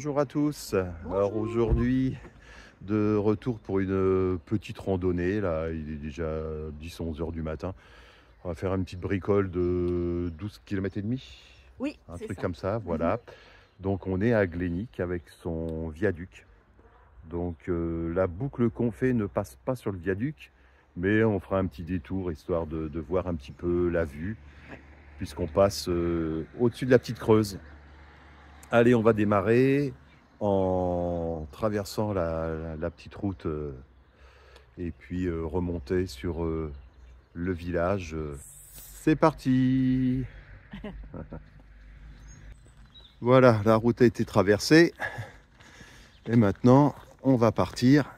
bonjour à tous. Alors Bonjour. aujourd'hui, de retour pour une petite randonnée. Là, il est déjà 10-11 heures du matin. On va faire une petite bricole de 12 km et demi. Oui, Un c'est truc ça. comme ça, Mmh. voilà. Donc on est à Glénic avec son viaduc. Donc la boucle qu'on fait ne passe pas sur le viaduc, mais on fera un petit détour histoire de voir un petit peu la vue, Ouais. puisqu'on passe au-dessus de la petite Creuse. Allez, on va démarrer en traversant la petite route et puis remonter sur le village. C'est parti! Voilà, la route a été traversée et maintenant on va partir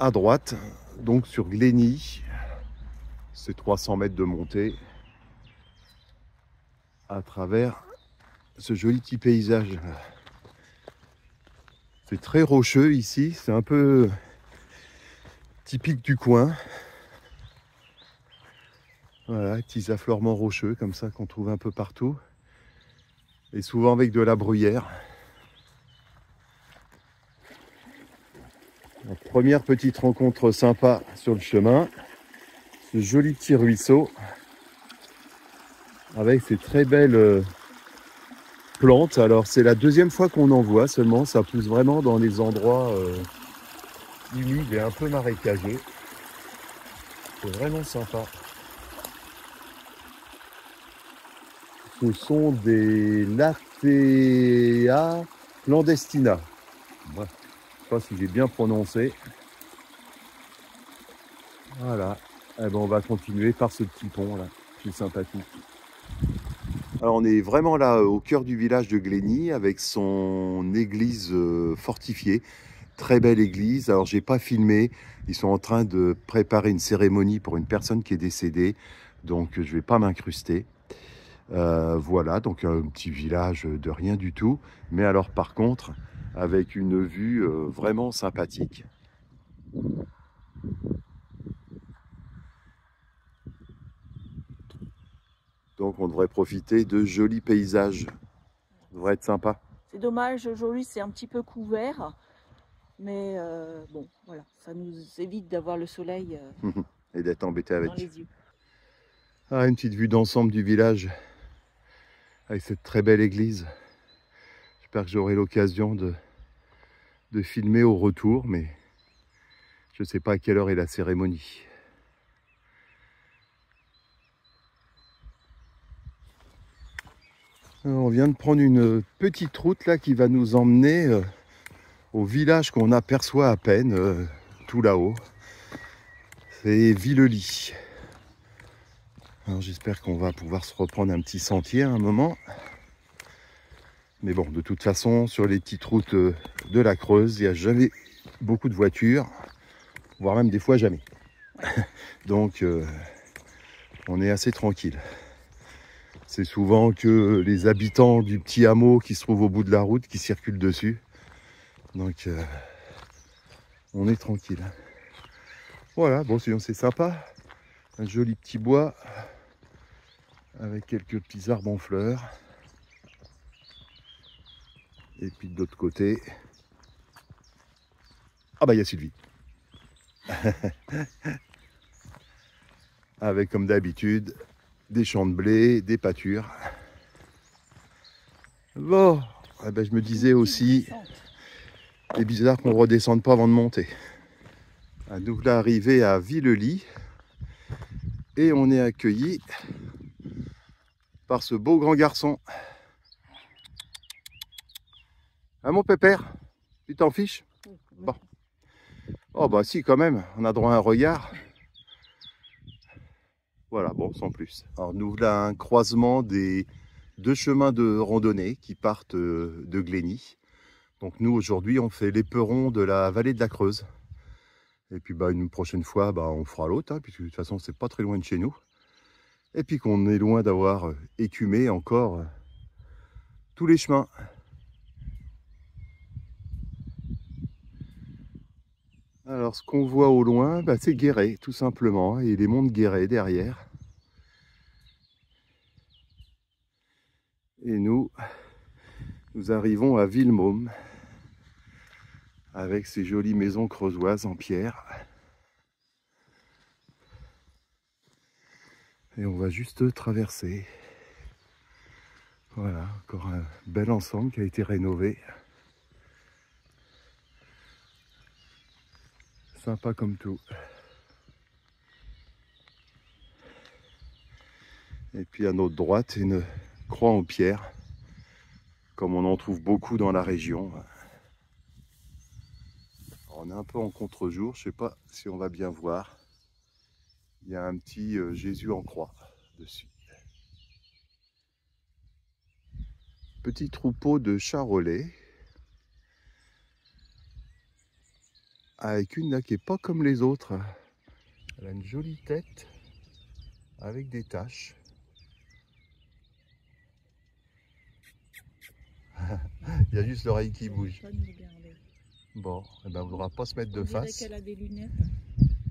à droite, donc sur Glény. C'est 300 mètres de montée à travers ce joli petit paysage. C'est très rocheux ici, c'est un peu typique du coin. Voilà, petits affleurements rocheux comme ça qu'on trouve un peu partout. Et souvent avec de la bruyère. La première petite rencontre sympa sur le chemin. Ce joli petit ruisseau. Avec ces très belles plantes. Alors c'est la deuxième fois qu'on en voit seulement. Ça pousse vraiment dans les endroits humides et un peu marécageux. C'est vraiment sympa. Ce sont des Lattea clandestina. Ouais, je sais pas si j'ai bien prononcé. Voilà. Eh ben, on va continuer par ce petit pont là, qui est sympathique. Alors on est vraiment là au cœur du village de Glény avec son église fortifiée. Très belle église. Alors j'ai pas filmé. Ils sont en train de préparer une cérémonie pour une personne qui est décédée. Donc je vais pas m'incruster. Voilà, donc un petit village de rien du tout. Mais alors par contre, avec une vue vraiment sympathique. Donc on devrait profiter de jolis paysages. Ça devrait être sympa. C'est dommage, aujourd'hui c'est un petit peu couvert, mais bon, voilà, ça nous évite d'avoir le soleil Et d'être embêté dans avec. les yeux. Ah, une petite vue d'ensemble du village avec cette très belle église. J'espère que j'aurai l'occasion de filmer au retour, mais je ne sais pas à quelle heure est la cérémonie. Alors, on vient de prendre une petite route là qui va nous emmener au village qu'on aperçoit à peine tout là-haut. C'est Villely. Alors j'espère qu'on va pouvoir se reprendre un petit sentier à un moment. Mais bon, de toute façon, sur les petites routes de la Creuse, il n'y a jamais beaucoup de voitures, voire même des fois jamais. Ouais. Donc on est assez tranquille. C'est souvent que les habitants du petit hameau qui se trouve au bout de la route qui circulent dessus. Donc on est tranquille. Voilà, bon sinon c'est sympa. Un joli petit bois avec quelques petits arbres en fleurs. Et puis de l'autre côté, ah bah il y a Sylvie. Avec comme d'habitude des champs de blé, des pâtures. Bon, eh ben, je me Une disais petite aussi, descente. c'est bizarre qu'on ne redescende pas avant de monter. Nous voilà arrivés à Villely et on est accueillis par ce beau grand garçon. Ah mon pépère, tu t'en fiches? Bon. Oh bah si quand même, on a droit à un regard. Voilà, bon, sans plus. Alors nous voilà à un croisement des deux chemins de randonnée qui partent de Glény. Donc nous aujourd'hui on fait l'éperon de la vallée de la Creuse. Et puis bah, une prochaine fois on fera l'autre, hein, puisque de toute façon c'est pas très loin de chez nous. Et puis qu'on est loin d'avoir écumé encore tous les chemins. Alors ce qu'on voit au loin, c'est Guéret tout simplement, et les monts de Guéret derrière. Et nous, Nous arrivons à Villemôme avec ces jolies maisons creusoises en pierre. Et on va juste traverser. Voilà, encore un bel ensemble qui a été rénové. Sympa comme tout. Et puis à notre droite, une croix en pierre, comme on en trouve beaucoup dans la région. Alors, on est un peu en contre-jour, je ne sais pas si on va bien voir. Il y a un petit Jésus en croix dessus. Petit troupeau de charolais. Avec une là qui n'est pas comme les autres. Elle a une jolie tête avec des taches. Il y a juste l'oreille qui bouge. Bon, eh ben, on ne voudra pas se mettre de face. Qu'elle a des lunettes.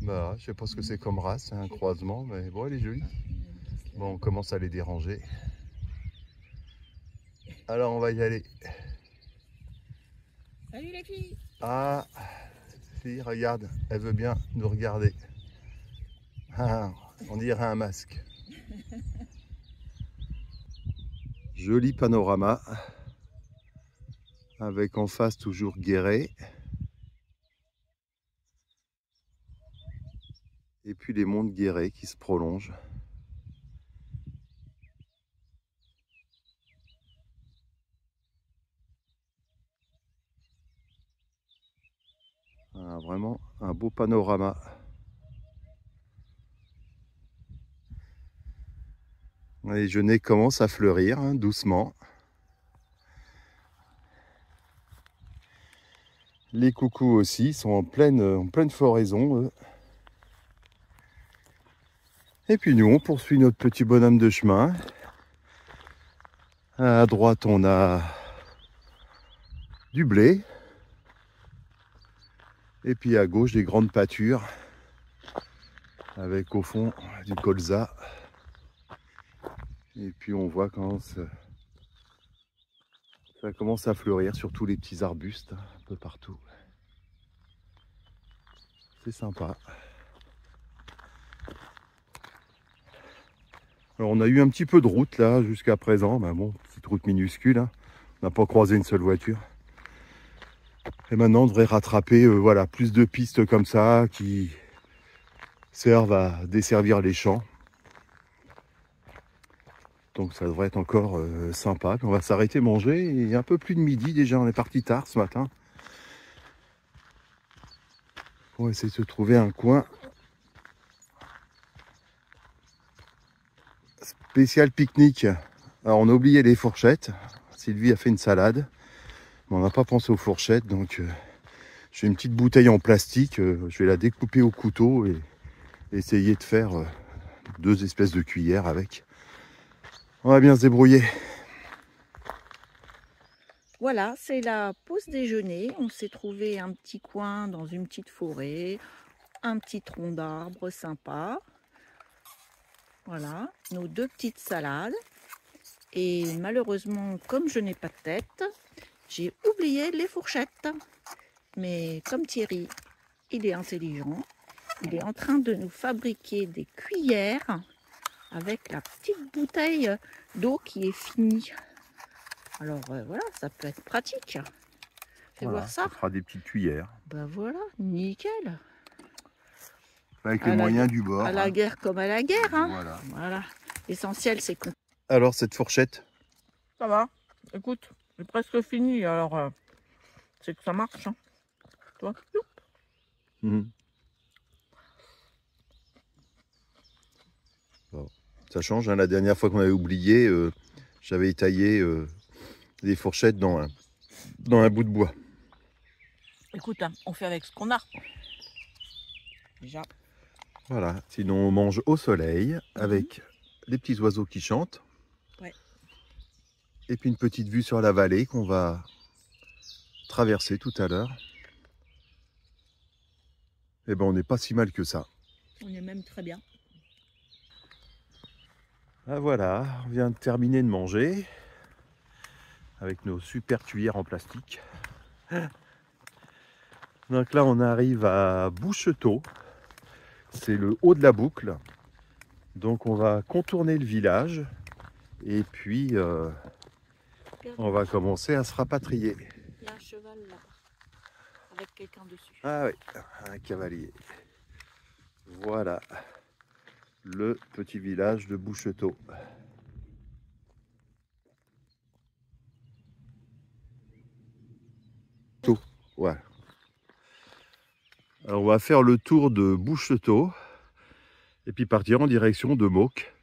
Bah, je sais pas ce que c'est comme race, c'est un croisement, mais bon, elle est jolie. Bon, on commence à les déranger. Alors, on va y aller. Salut les filles! Ah, si, regarde, elle veut bien nous regarder. Ah, on dirait un masque. Joli panorama, avec en face toujours Guéret. Et puis les monts de Guéret qui se prolongent. Ah, vraiment un beau panorama. Les genêts commencent à fleurir hein, doucement. Les coucous aussi sont en pleine floraison. Eux. Et puis nous, on poursuit notre petit bonhomme de chemin. À droite, on a du blé. Et puis à gauche, des grandes pâtures. Avec au fond du colza. Et puis on voit quand ça commence à fleurir sur tous les petits arbustes, un peu partout. C'est sympa. Alors on a eu un petit peu de route là jusqu'à présent, ben bon, petite route minuscule, hein. On n'a pas croisé une seule voiture. Et maintenant on devrait rattraper voilà, plus de pistes comme ça qui servent à desservir les champs. Donc ça devrait être encore sympa. Puis on va s'arrêter manger. Il y a un peu plus de midi déjà, on est parti tard ce matin. On va essayer de se trouver un coin spécial pique-nique. Alors on a oublié les fourchettes. Sylvie a fait une salade. Mais on n'a pas pensé aux fourchettes. Donc j'ai une petite bouteille en plastique. Je vais la découper au couteau et essayer de faire 2 espèces de cuillères avec. On va bien se débrouiller. Voilà, c'est la pause déjeuner. On s'est trouvé un petit coin dans une petite forêt, un petit tronc d'arbre sympa. Voilà, nos 2 petites salades. Et malheureusement, comme je n'ai pas de tête, j'ai oublié les fourchettes. Mais comme Thierry, il est intelligent, il est en train de nous fabriquer des cuillères avec la petite bouteille d'eau qui est finie. Alors voilà, ça peut être pratique. Fais Voilà, voir ça. ça fera des petites cuillères. Ben voilà, nickel. Avec les moyens du bord. À la guerre comme à la guerre. Hein. Voilà. L'essentiel, c'est qu'on... Alors, cette fourchette? Ça va. Écoute, c'est presque fini. Alors, c'est que ça marche. Hein. Toi Bon, ça change. Hein. La dernière fois qu'on avait oublié, j'avais taillé des fourchettes dans un bout de bois. Écoute, hein, on fait avec ce qu'on a. Déjà. Voilà. Sinon, on mange au soleil avec les petits oiseaux qui chantent. Ouais. Et puis une petite vue sur la vallée qu'on va traverser tout à l'heure. Eh ben, on n'est pas si mal que ça. On est même très bien. Ah voilà, on vient de terminer de manger. avec nos super cuillères en plastique. Donc là, on arrive à Bouchetot. C'est le haut de la boucle. Donc on va contourner le village et puis on va commencer à se rapatrier. Il y a un cheval là-bas, avec quelqu'un dessus. Ah oui, un cavalier. Voilà, le petit village de Bouchetot. Ouais. Alors on va faire le tour de Bouchetot et puis partir en direction de Mauque,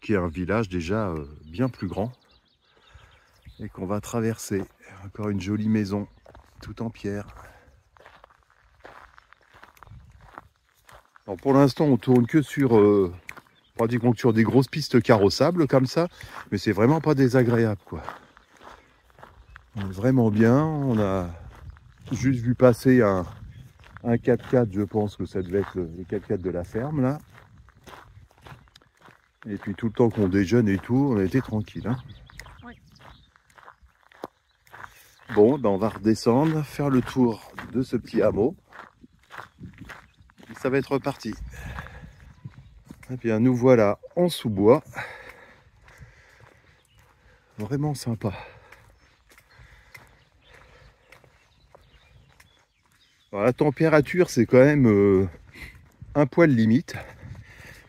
qui est un village déjà bien plus grand et qu'on va traverser. Encore une jolie maison, tout en pierre. Alors pour l'instant, on tourne que sur pratiquement sur des grosses pistes carrossables comme ça, mais c'est vraiment pas désagréable quoi. On est vraiment bien. On a juste vu passer un 4x4, je pense que ça devait être le 4x4 de la ferme là. Et puis tout le temps qu'on déjeune et tout, on a été tranquille. Hein. Oui. Bon, ben on va redescendre, faire le tour de ce petit hameau. Et ça va être reparti. Et bien nous voilà en sous-bois. Vraiment sympa. Alors, la température c'est quand même un poil limite.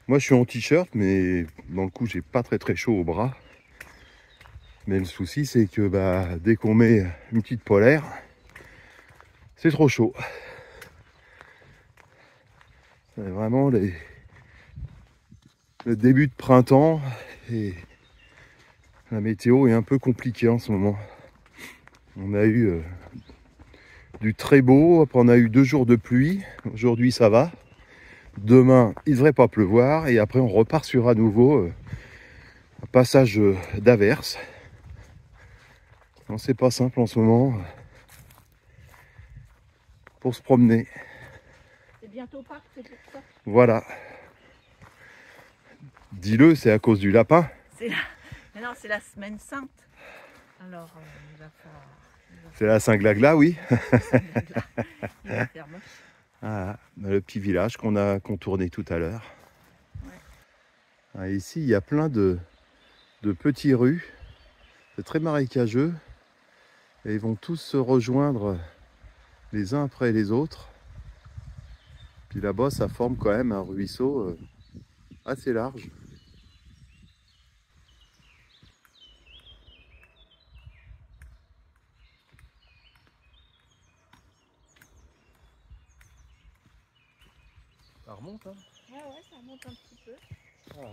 Moi je suis en t-shirt mais dans le coup j'ai pas très chaud au bras. Mais le souci c'est que bah, dès qu'on met une petite polaire, c'est trop chaud. C'est vraiment le début de printemps et la météo est un peu compliquée en ce moment. On a eu du très beau, après on a eu 2 jours de pluie. Aujourd'hui ça va. Demain il ne devrait pas pleuvoir et après on repart sur à nouveau un passage d'averse. C'est pas simple en ce moment pour se promener. C'est bientôt Pâques, c'est pour ça. Voilà. Dis-le, c'est à cause du lapin. Mais non, c'est la semaine sainte. Alors, il va falloir... C'est la Saint-Glagla, oui. Il va faire moche. Ah, le petit village qu'on a contourné tout à l'heure. Ouais. Ah, ici, il y a plein de petits rues. C'est très marécageux. Et ils vont tous se rejoindre les uns après les autres. Puis là-bas, ça forme quand même un ruisseau assez large. Ça remonte, hein? Ouais, ça remonte un petit peu. Ah.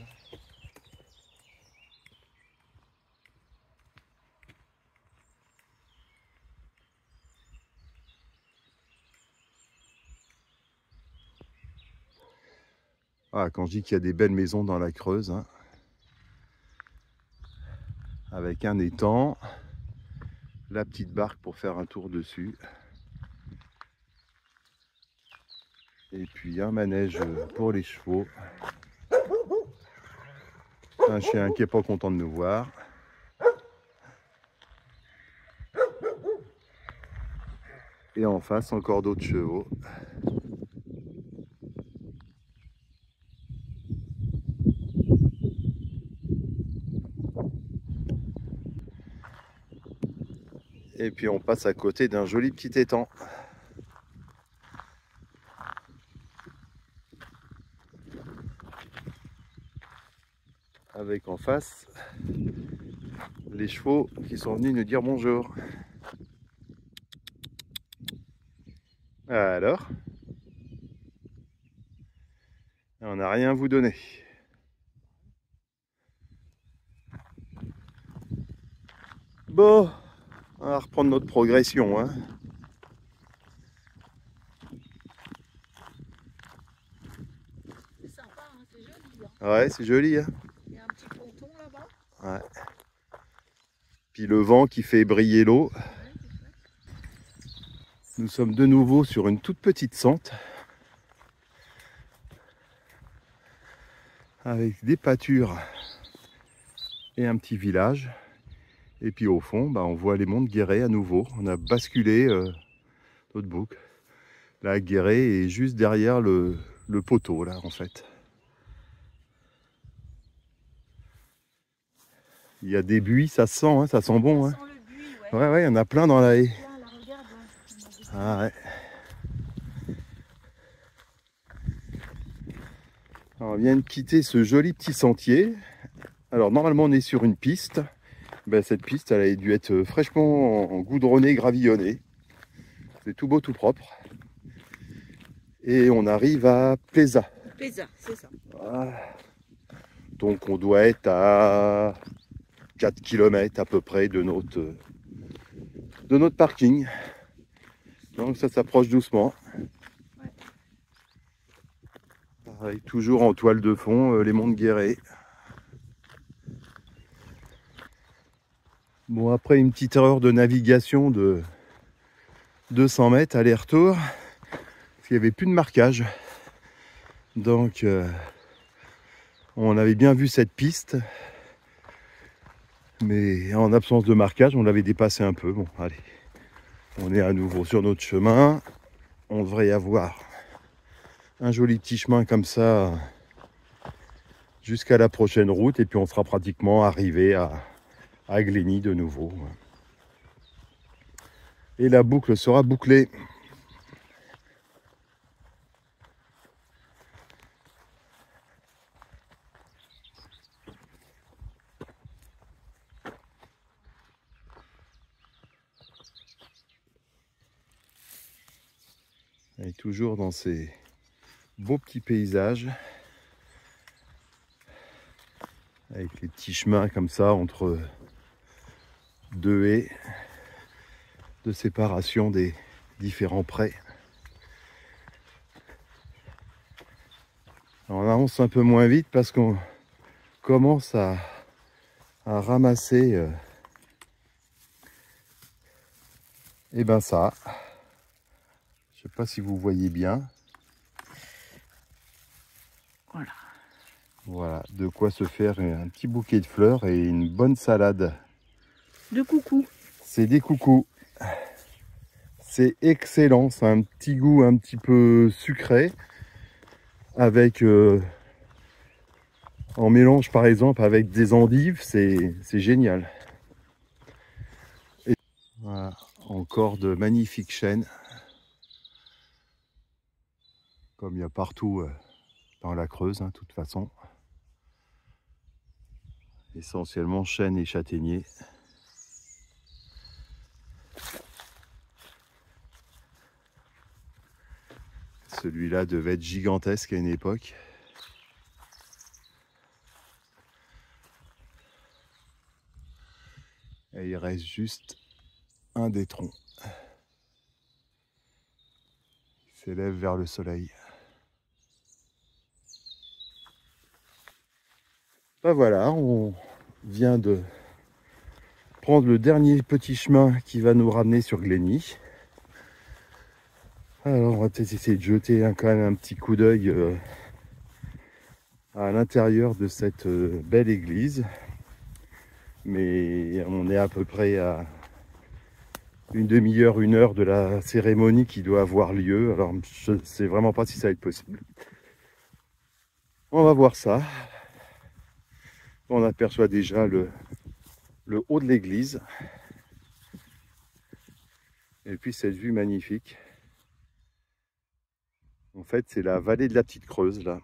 Ah, quand je dis qu'il y a des belles maisons dans la Creuse, hein, avec un étang, la petite barque pour faire un tour dessus, et puis un manège pour les chevaux, un chien qui est pas content de nous voir, et en face encore d'autres chevaux. Et puis on passe à côté d'un joli petit étang. Avec en face les chevaux qui sont venus nous dire bonjour. Alors, on n'a rien à vous donner. Bon, on va reprendre notre progression. Hein. C'est sympa, hein, c'est joli. Hein. Ouais, c'est joli. Hein. Il y a un petit ponton là-bas. Ouais. Puis le vent qui fait briller l'eau. Ouais, Nous sommes de nouveau sur une toute petite sente. Avec des pâtures et un petit village. Et puis au fond, on voit les monts de Guéret à nouveau. On a basculé notre boucle. Là, Guéret est juste derrière le poteau, là, en fait. Il y a des buis, ça se sent, hein, ça sent bon. Hein. Ça sent le buis, ouais. Ouais, il y en a plein dans la haie. Là, regarde, ouais. Ah ouais. Alors, on vient de quitter ce joli petit sentier. Alors, normalement, on est sur une piste. Cette piste, elle a dû être fraîchement goudronnée, gravillonnée. C'est tout beau, tout propre. Et on arrive à Pléza. Pléza, c'est ça. Voilà. Donc, on doit être à 4 km à peu près de notre parking. Donc, ça s'approche doucement. Ouais. Pareil, toujours en toile de fond, les monts de Guéret. Bon, après une petite erreur de navigation de 200 mètres aller-retour, parce qu'il n'y avait plus de marquage. Donc, on avait bien vu cette piste, mais en absence de marquage, on l'avait dépassé un peu. Bon, allez, on est à nouveau sur notre chemin. On devrait y avoir un joli petit chemin comme ça jusqu'à la prochaine route, et puis on sera pratiquement arrivé à Glény de nouveau. Et la boucle sera bouclée. Et toujours dans ces beaux petits paysages, avec les petits chemins comme ça entre deux haies de séparation des différents prés. Alors on avance un peu moins vite parce qu'on commence à ramasser ça. Je sais pas si vous voyez bien. Voilà. Voilà, de quoi se faire un petit bouquet de fleurs et une bonne salade. De coucou. C'est des coucous. C'est excellent, c'est un petit goût un petit peu sucré avec en mélange par exemple avec des endives, c'est génial. Et voilà, encore de magnifiques chênes, comme il y a partout dans la Creuse, de toute façon. Essentiellement chênes et châtaigniers. Celui-là devait être gigantesque à une époque. Et il reste juste un des troncs. Il s'élève vers le soleil. Voilà, on vient de prendre le dernier petit chemin qui va nous ramener sur Glény. Alors on va peut-être essayer de jeter quand même un petit coup d'œil à l'intérieur de cette belle église. Mais on est à peu près à une demi-heure, une heure de la cérémonie qui doit avoir lieu. Alors je ne sais vraiment pas si ça va être possible. On va voir ça. On aperçoit déjà le haut de l'église. Et puis cette vue magnifique. En fait, c'est la vallée de la Petite Creuse, là.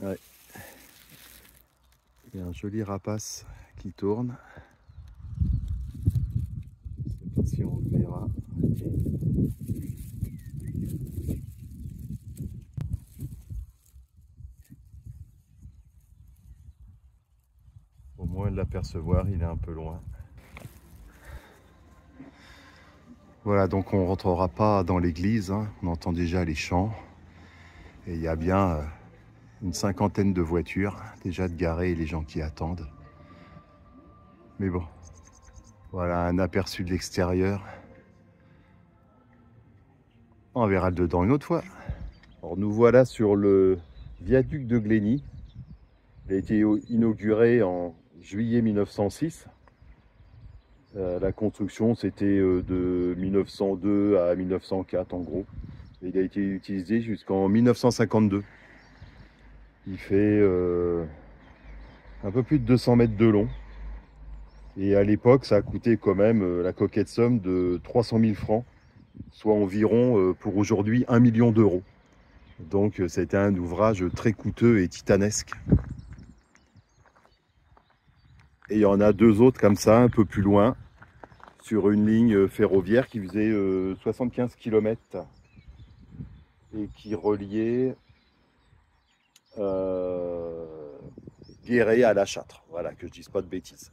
Ouais. Il y a un joli rapace qui tourne. Je ne sais pas si on le verra. Au moins de l'apercevoir, il est un peu loin. Voilà, donc on ne rentrera pas dans l'église, on entend déjà les chants. Et il y a bien une cinquantaine de voitures déjà de garées et les gens qui attendent. Mais bon, voilà un aperçu de l'extérieur. On verra le dedans une autre fois. Alors nous voilà sur le viaduc de Glény. Il a été inauguré en juillet 1906. La construction, c'était de 1902 à 1904 en gros. Et il a été utilisé jusqu'en 1952. Il fait un peu plus de 200 mètres de long. Et à l'époque, ça a coûté quand même la coquette somme de 300 000 francs, soit environ pour aujourd'hui 1 million d'euros. Donc c'était un ouvrage très coûteux et titanesque. Et il y en a deux autres comme ça, un peu plus loin, sur une ligne ferroviaire qui faisait 75 km et qui reliait Guéret à La Châtre. Voilà, que je dise pas de bêtises.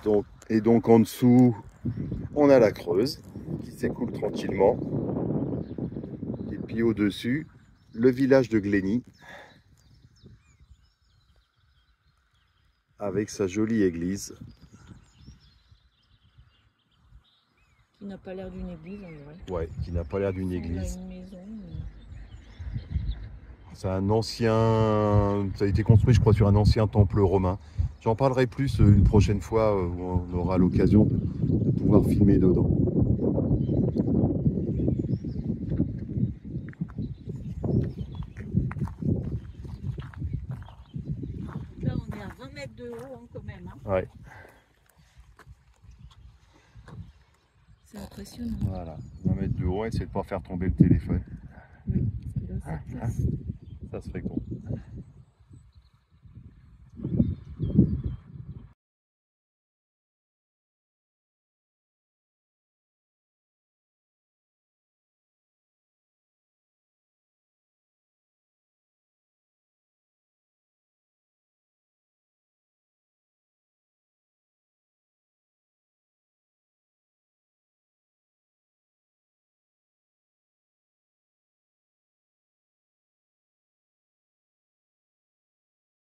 Donc en dessous, on a la Creuse qui s'écoule tranquillement. Et puis au-dessus, le village de Glény avec sa jolie église. Qui n'a pas l'air d'une église, en vrai. Ouais, qui n'a pas l'air d'une église. Une maison, C'est un ancien... Ça a été construit, je crois, sur un ancien temple romain. J'en parlerai plus une prochaine fois où on aura l'occasion de pouvoir filmer dedans. Là, on est à 20 mètres de haut hein, quand même. Hein. Ouais. C'est impressionnant. Voilà, 20 mètres de haut, essaie de ne pas faire tomber le téléphone. Oui, parce que là, Ça serait con.